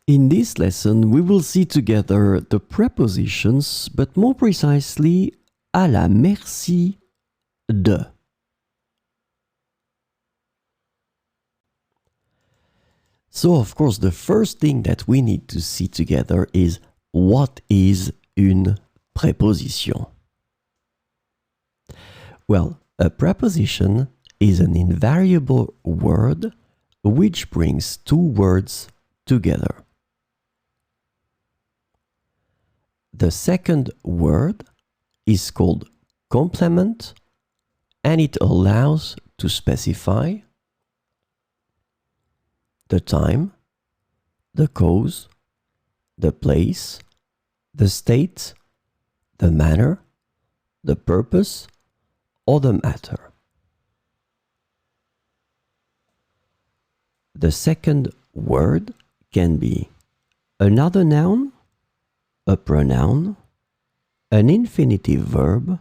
In this lesson, we will see together the prepositions, but more precisely, à la merci de. So, of course, the first thing that we need to see together is what is une préposition? Well, a preposition is an invariable word which brings two words together. The second word is called complement, and it allows to specify the time, the cause, the place, the state, the manner, the purpose, or the matter. The second word can be another noun, a pronoun, an infinitive verb,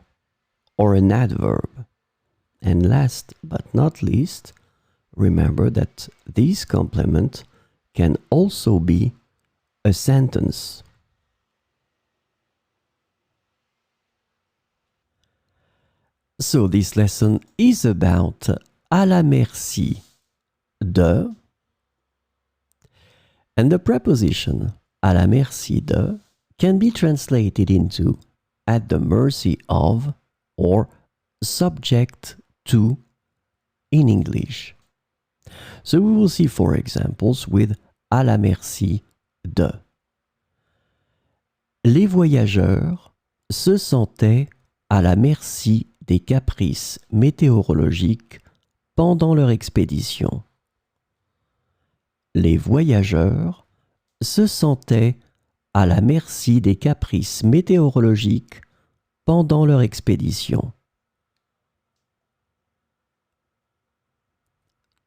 or an adverb. And last but not least, remember that this complement can also be a sentence. So this lesson is about à la merci de, and the preposition à la merci de can be translated into at the mercy of or subject to in English. So we will see four examples with à la merci de. Les voyageurs se sentaient à la merci des caprices météorologiques pendant leur expédition. Les voyageurs se sentaient à la merci des caprices météorologiques pendant leur expédition.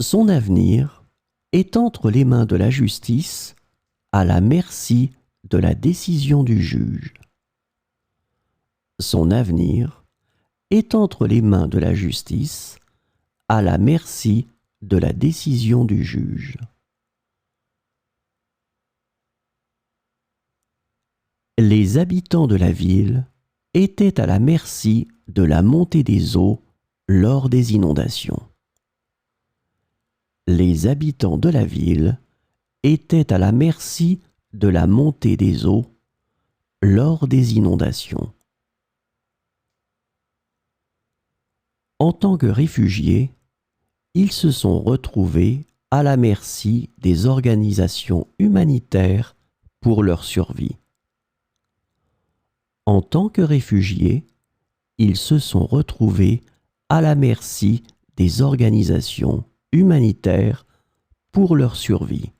Son avenir est entre les mains de la justice à la merci de la décision du juge. Son avenir est entre les mains de la justice à la merci de la décision du juge. Les habitants de la ville étaient à la merci de la montée des eaux lors des inondations. Les habitants de la ville étaient à la merci de la montée des eaux lors des inondations. En tant que réfugiés, ils se sont retrouvés à la merci des organisations humanitaires pour leur survie. En tant que réfugiés, ils se sont retrouvés à la merci des organisations humanitaires pour leur survie.